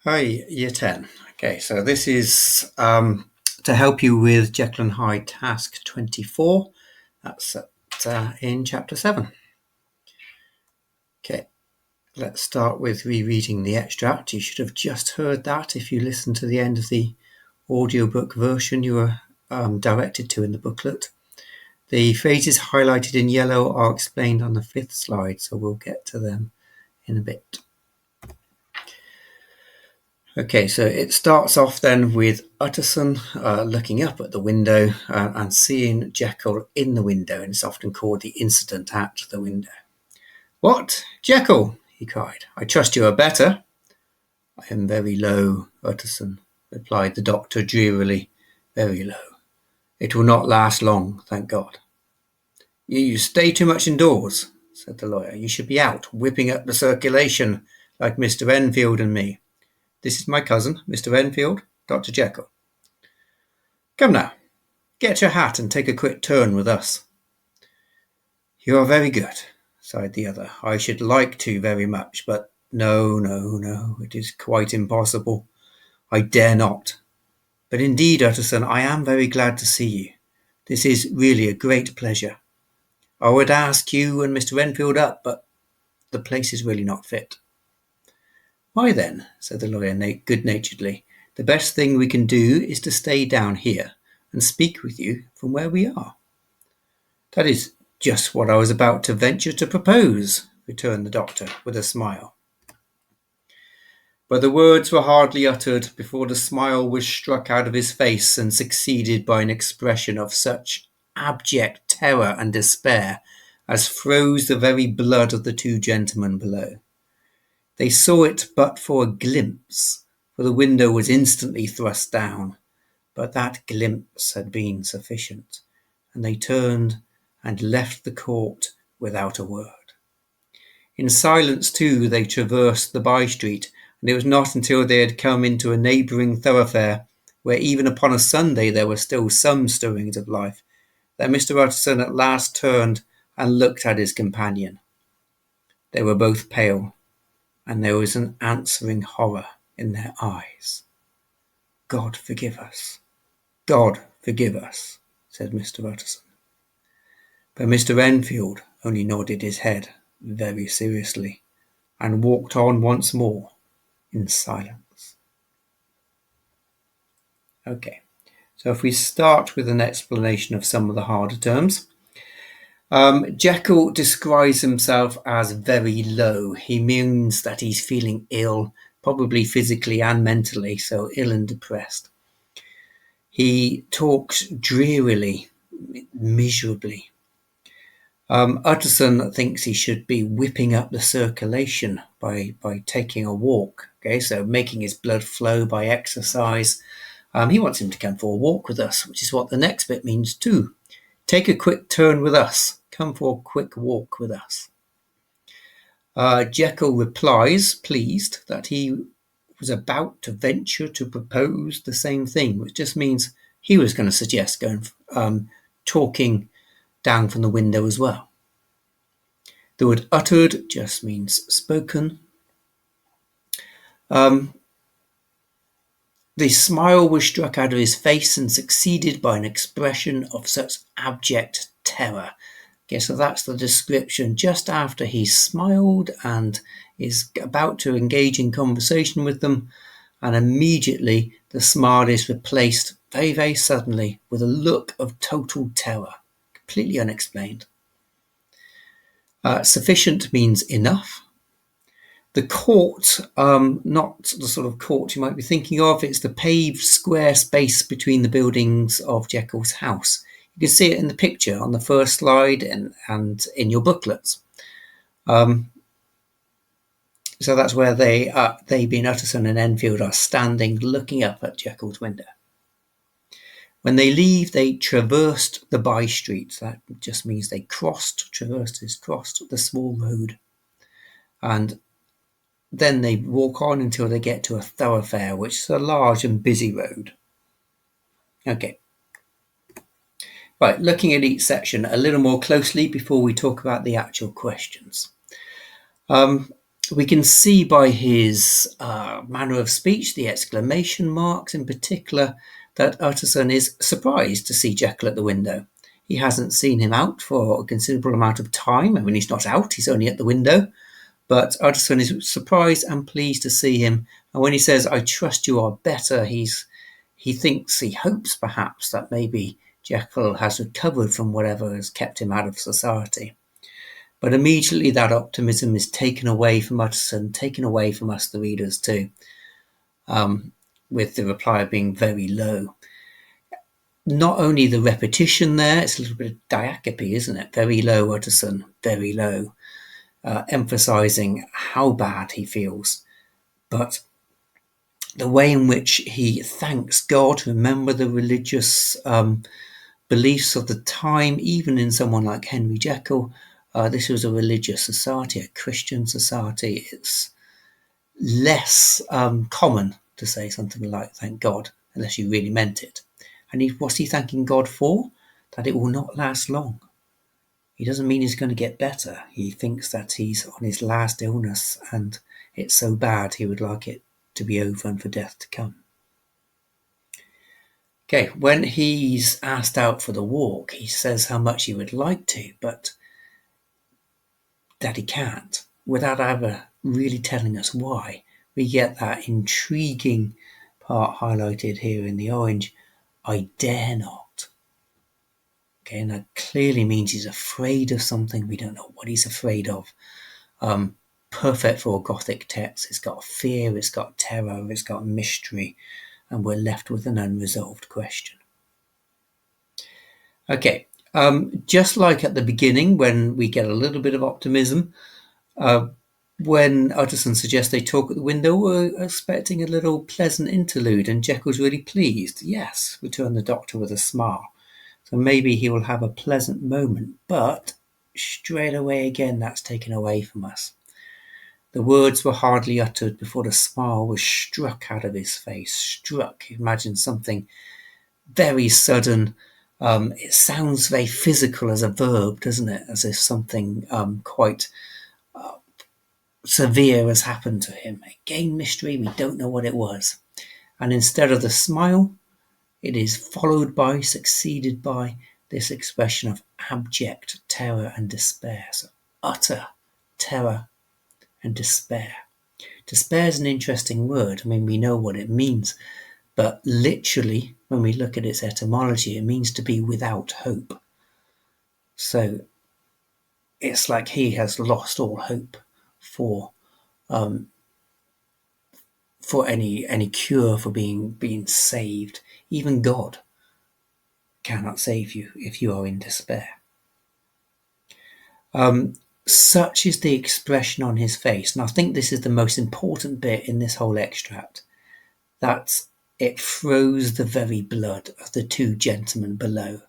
Hi, Year 10. Okay, so this is to help you with Jekyll and Hyde task 24. That's in chapter 7. Okay, let's start with rereading the extract. You should have just heard that if you listened to the end of the audiobook version you were directed to in the booklet. The phrases highlighted in yellow are explained on the 5th slide, so we'll get to them in a bit. Okay, so it starts off then with Utterson looking up at the window and seeing Jekyll in the window, and it's often called the incident at the window. "What, Jekyll?" he cried. "I trust you are better." "I am very low, Utterson," replied the doctor drearily. "Very low. It will not last long, thank God." "You stay too much indoors," said the lawyer. "You should be out, whipping up the circulation, like Mr. Enfield and me. This is my cousin, Mr. Enfield, Dr. Jekyll. Come now, get your hat and take a quick turn with us." "You are very good," sighed the other. "I should like to very much, but no, it is quite impossible. I dare not. But indeed, Utterson, I am very glad to see you. This is really a great pleasure. I would ask you and Mr. Enfield up, but the place is really not fit." "Why then," said the lawyer good-naturedly, "the best thing we can do is to stay down here and speak with you from where we are." "That is just what I was about to venture to propose," returned the doctor with a smile. But the words were hardly uttered before the smile was struck out of his face and succeeded by an expression of such abject terror and despair as froze the very blood of the two gentlemen below. They saw it but for a glimpse, for the window was instantly thrust down, but that glimpse had been sufficient, and they turned and left the court without a word. In silence, too, they traversed the by-street, and it was not until they had come into a neighbouring thoroughfare, where even upon a Sunday there were still some stirrings of life, that Mr. Utterson at last turned and looked at his companion. They were both pale, and there was an answering horror in their eyes. "God forgive us, God forgive us," said Mr. Utterson. But Mr. Enfield only nodded his head very seriously and walked on once more in silence. Okay, so if we start with an explanation of some of the harder terms. Jekyll describes himself as very low. He means that he's feeling ill, probably physically and mentally, so ill and depressed. He talks drearily, miserably. Utterson thinks he should be whipping up the circulation by taking a walk, okay, so making his blood flow by exercise. He wants him to come for a walk with us, which is what the next bit means too. Take a quick turn with us. Come for a quick walk with us. Jekyll replies, pleased, that he was about to venture to propose the same thing, which just means he was going to suggest going talking down from the window as well. The word uttered just means spoken. The smile was struck out of his face and succeeded by an expression of such abject terror. Okay, so that's the description just after he's smiled and is about to engage in conversation with them, and immediately the smile is replaced very, very suddenly with a look of total terror, completely unexplained. Sufficient means enough. The court, not the sort of court you might be thinking of, it's the paved square space between the buildings of Jekyll's house. You can see it in the picture on the first slide and in your booklets. So that's where they being Utterson and Enfield, are standing looking up at Jekyll's window. When they leave, they traversed the by-street. That just means they crossed the small road. And then they walk on until they get to a thoroughfare, which is a large and busy road. Okay. Right, looking at each section a little more closely before we talk about the actual questions. We can see by his manner of speech, the exclamation marks in particular, that Utterson is surprised to see Jekyll at the window. He hasn't seen him out for a considerable amount of time. I mean, he's not out, he's only at the window. But Utterson is surprised and pleased to see him. And when he says, "I trust you are better," he hopes perhaps that maybe Jekyll has recovered from whatever has kept him out of society. But immediately that optimism is taken away from Utterson, taken away from us, the readers, too, with the reply being very low. Not only the repetition there, it's a little bit of diacope, isn't it? Very low, Utterson, very low, emphasizing how bad he feels. But the way in which he thanks God, remember the religious beliefs of the time, even in someone like Henry Jekyll, this was a religious society, a Christian society. It's less common to say something like "thank God" unless you really meant it. And what's he thanking God for? That it will not last long. He doesn't mean he's going to get better. He thinks that he's on his last illness and it's so bad he would like it to be over and for death to come. Okay, when he's asked out for the walk, he says how much he would like to, but that he can't, without ever really telling us why. We get that intriguing part highlighted here in the orange, "I dare not." Okay, and that clearly means he's afraid of something. We don't know what he's afraid of. Perfect for a Gothic text. It's got fear, it's got terror, it's got mystery, and we're left with an unresolved question. Okay, just like at the beginning when we get a little bit of optimism, when Utterson suggests they talk at the window, we're expecting a little pleasant interlude, and Jekyll's really pleased. "Yes," returned the doctor with a smile. So maybe he will have a pleasant moment, but straight away again that's taken away from us. The words were hardly uttered before the smile was struck out of his face. Struck. Imagine something very sudden. It sounds very physical as a verb, doesn't it? As if something quite severe has happened to him. Again, mystery, we don't know what it was. And instead of the smile, it is followed by, succeeded by, this expression of abject terror and despair. So utter terror and despair. Despair is an interesting word. I mean, we know what it means, but literally, when we look at its etymology, it means to be without hope. So it's like he has lost all hope for any cure for being saved. Even God cannot save you if you are in despair. Such is the expression on his face, and I think this is the most important bit in this whole extract, that it froze the very blood of the two gentlemen below.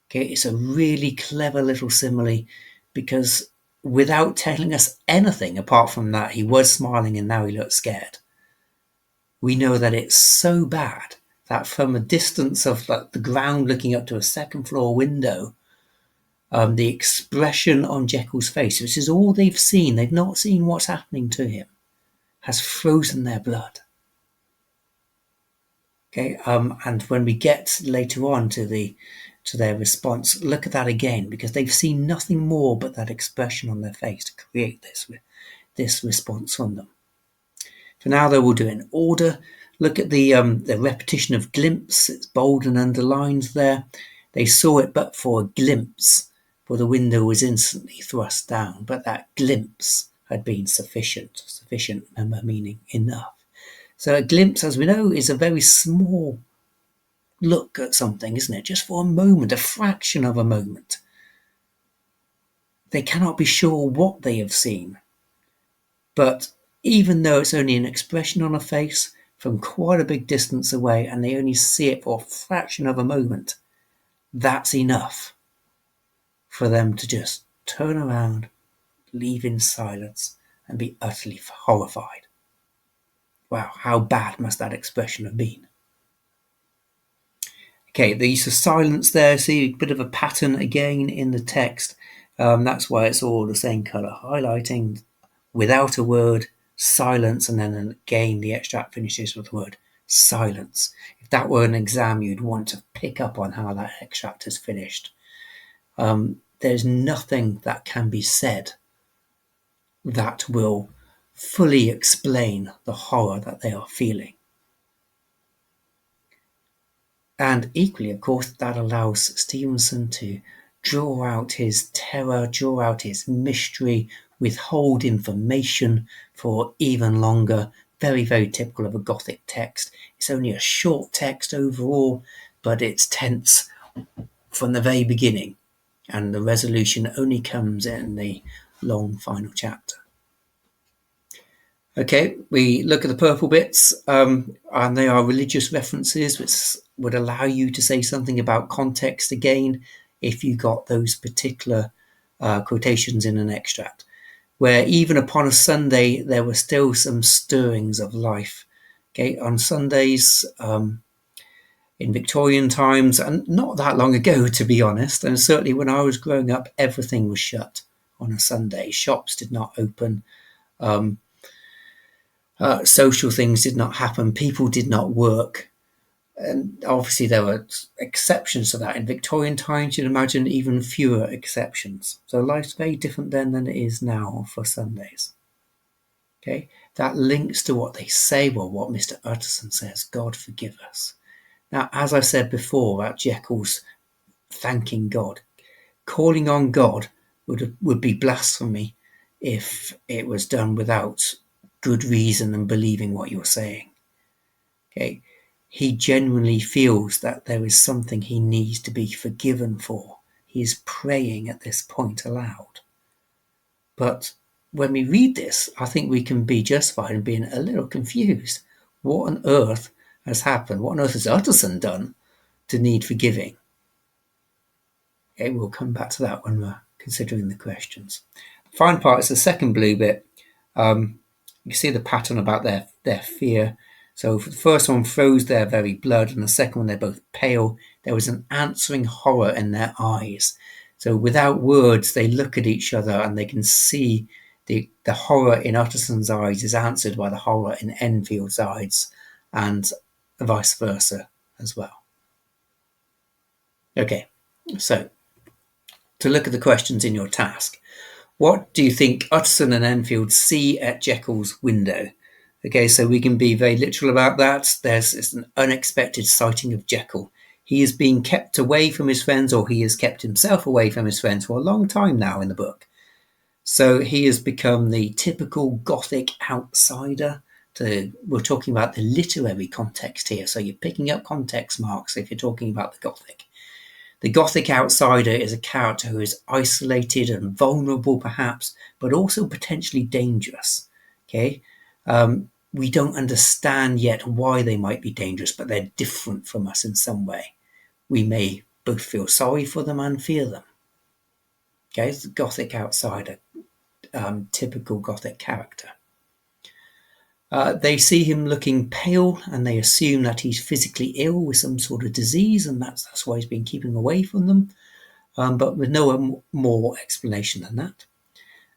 Okay, it's a really clever little simile because without telling us anything apart from that he was smiling and now he looked scared, we know that it's so bad that from a distance of like the ground looking up to a second floor window, the expression on Jekyll's face, which is all they've seen, they've not seen what's happening to him, has frozen their blood. Okay, and when we get later on to their response, look at that again, because they've seen nothing more but that expression on their face to create this response from them. For now, though, we'll do it in order. Look at the repetition of glimpse. It's bold and underlined there. They saw it but for a glimpse, for the window was instantly thrust down. But that glimpse had been sufficient. Sufficient, remember, meaning enough. So a glimpse, as we know, is a very small look at something, isn't it? Just for a moment, a fraction of a moment. They cannot be sure what they have seen. But even though it's only an expression on a face from quite a big distance away and they only see it for a fraction of a moment, that's enough for them to just turn around, leave in silence, and be utterly horrified. Wow, how bad must that expression have been? Okay, the use of silence there, see a bit of a pattern again in the text. That's why it's all the same colour, highlighting without a word, silence, and then again the extract finishes with the word silence. If that were an exam, you'd want to pick up on how that extract is finished. There's nothing that can be said that will fully explain the horror that they are feeling. And equally, of course, that allows Stevenson to draw out his terror, draw out his mystery, withhold information for even longer. Very, very typical of a Gothic text. It's only a short text overall, but it's tense from the very beginning, and the resolution only comes in the long final chapter. Okay, we look at the purple bits, and they are religious references, which would allow you to say something about context again if you got those particular quotations in an extract, where even upon a Sunday there were still some stirrings of life. Okay, on Sundays in Victorian times, and not that long ago, to be honest, and certainly when I was growing up, everything was shut on a Sunday. Shops did not open. Social things did not happen. People did not work. And obviously there were exceptions to that. In Victorian times, you'd imagine even fewer exceptions. So life's very different then than it is now for Sundays. Okay, that links to what they say, well, what Mr. Utterson says, God forgive us. Now, as I said before about Jekyll's thanking God, calling on God would be blasphemy if it was done without good reason and believing what you're saying. Okay, he genuinely feels that there is something he needs to be forgiven for. He is praying at this point aloud. But when we read this, I think we can be justified in being a little confused. What on earth has happened? What on earth has Utterson done to need forgiving? Okay, we'll come back to that when we're considering the questions. The final part is the second blue bit. You see the pattern about their fear. So for the first one froze their very blood, and the second one they're both pale. There was an answering horror in their eyes. So without words, they look at each other and they can see the horror in Utterson's eyes is answered by the horror in Enfield's eyes, and vice versa as well. Okay, so to look at the questions in your task. What do you think Utterson and Enfield see at Jekyll's window? Okay, so we can be very literal about that. It's an unexpected sighting of Jekyll. He is being kept away from his friends, or he has kept himself away from his friends for a long time now in the book. So he has become the typical Gothic outsider. We're talking about the literary context here, so you're picking up context marks if you're talking about the Gothic. The Gothic outsider is a character who is isolated and vulnerable, perhaps, but also potentially dangerous. Okay, we don't understand yet why they might be dangerous, but they're different from us in some way. We may both feel sorry for them and fear them. Okay, it's the Gothic outsider, typical Gothic character. They see him looking pale and they assume that he's physically ill with some sort of disease, and that's why he's been keeping away from them, but with no more explanation than that.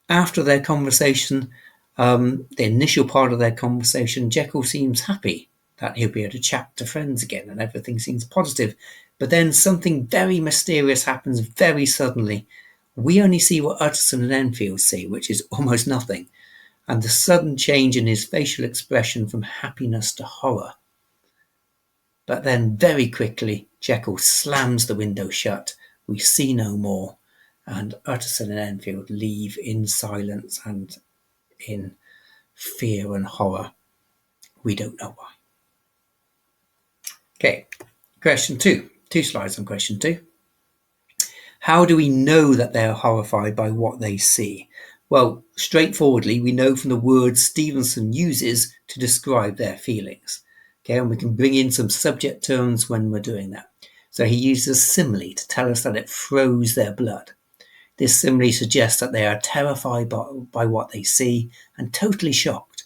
After their conversation, the initial part of their conversation, Jekyll seems happy that he'll be able to chat to friends again and everything seems positive. But then something very mysterious happens very suddenly. We only see what Utterson and Enfield see, which is almost nothing. And the sudden change in his facial expression from happiness to horror. But then very quickly, Jekyll slams the window shut. We see no more. And Utterson and Enfield leave in silence and in fear and horror. We don't know why. Okay, question 2. 2 slides on question 2. How do we know that they are horrified by what they see? Well, straightforwardly, we know from the words Stevenson uses to describe their feelings. Okay, and we can bring in some subject terms when we're doing that. So he uses simile to tell us that it froze their blood. This simile suggests that they are terrified by what they see and totally shocked.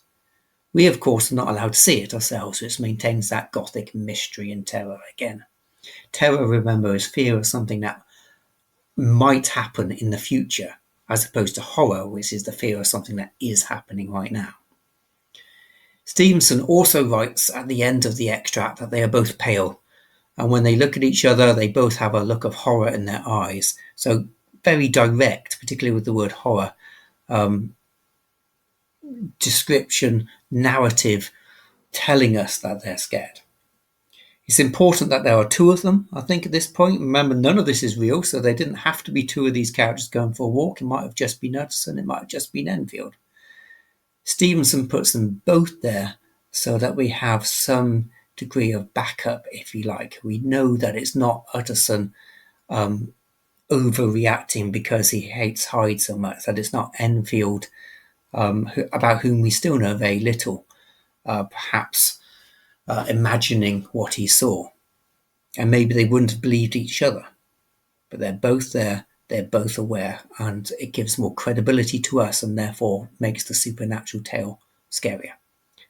We, of course, are not allowed to see it ourselves, which maintains that Gothic mystery and terror again. Terror, remember, is fear of something that might happen in the future, as opposed to horror, which is the fear of something that is happening right now. Stevenson also writes at the end of the extract that they are both pale, and when they look at each other, they both have a look of horror in their eyes. So very direct, particularly with the word horror. Description, narrative, telling us that they're scared. It's important that there are two of them, I think, at this point. Remember, none of this is real, so there didn't have to be two of these characters going for a walk. It might have just been Utterson, it might have just been Enfield. Stevenson puts them both there so that we have some degree of backup, if you like. We know that it's not Utterson overreacting because he hates Hyde so much, that it's not Enfield, about whom we still know very little, perhaps imagining what he saw. And maybe they wouldn't have believed each other, but they're both there, they're both aware, and it gives more credibility to us and therefore makes the supernatural tale scarier.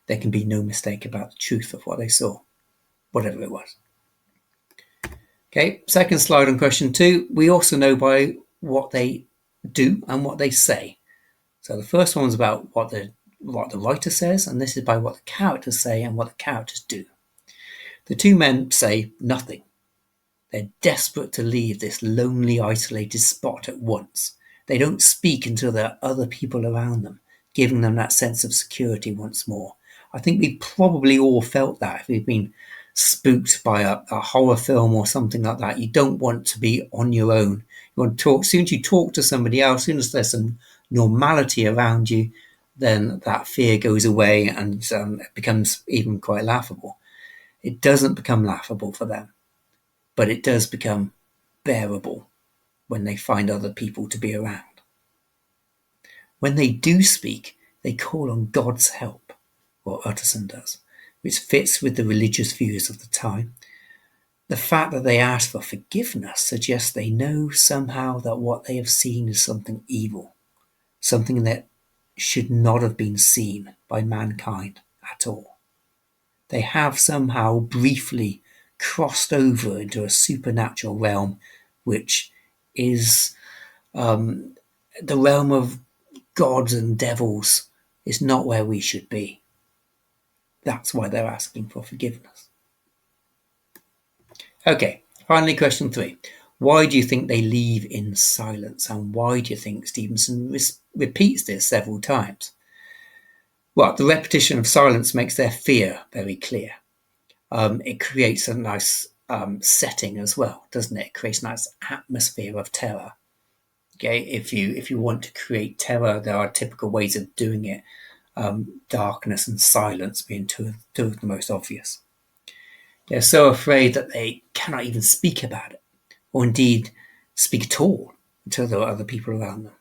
There can be no mistake about the truth of what they saw, whatever it was. Okay, second slide on question 2. We also know by what they do and what they say. So the first one's about what the writer says, and this is by what the characters say and what the characters do. The two men say nothing. They're desperate to leave this lonely, isolated spot at once. They don't speak until there are other people around them, giving them that sense of security once more. I think we've probably all felt that if we've been spooked by a horror film or something like that. You don't want to be on your own. You want to talk. As soon as you talk to somebody else, as soon as there's some normality around you, then that fear goes away and it becomes even quite laughable. It doesn't become laughable for them, but it does become bearable when they find other people to be around. When they do speak, they call on God's help, or Utterson does, which fits with the religious views of the time. The fact that they ask for forgiveness suggests they know somehow that what they have seen is something evil, something that should not have been seen by mankind at all. They have somehow briefly crossed over into a supernatural realm, which is the realm of gods and devils. Is not where we should be. That's why they're asking for forgiveness. Okay, finally, question 3. Why do you think they leave in silence, and why do you think Stevenson repeats this several times? Well, the repetition of silence makes their fear very clear. It creates a nice setting as well, doesn't it? It creates a nice atmosphere of terror. Okay, if you want to create terror, there are typical ways of doing it. Darkness and silence being two of the most obvious. They're so afraid that they cannot even speak about it, or indeed speak at all until there are other people around them.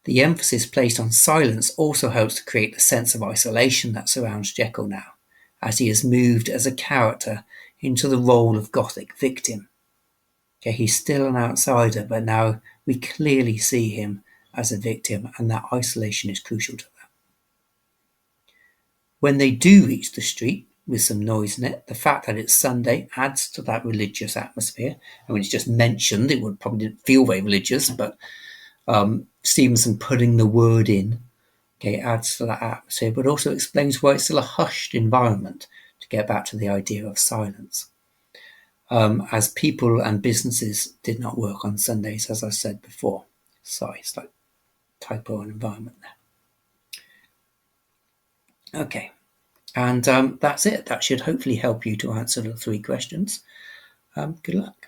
The emphasis placed on silence also helps to create the sense of isolation that surrounds Jekyll now, as he has moved as a character into the role of Gothic victim. Okay, he's still an outsider, but now we clearly see him as a victim, and that isolation is crucial to that. When they do reach the street with some noise in it, the fact that it's Sunday adds to that religious atmosphere. And when it's just mentioned, it would probably didn't feel very religious, but Stevenson putting the word in, okay, adds to that atmosphere, but also explains why it's still a hushed environment, to get back to the idea of silence. As people and businesses did not work on Sundays, as I said before. Sorry, it's like typo and environment there. Okay, and that's it. That should hopefully help you to answer the 3 questions. Good luck.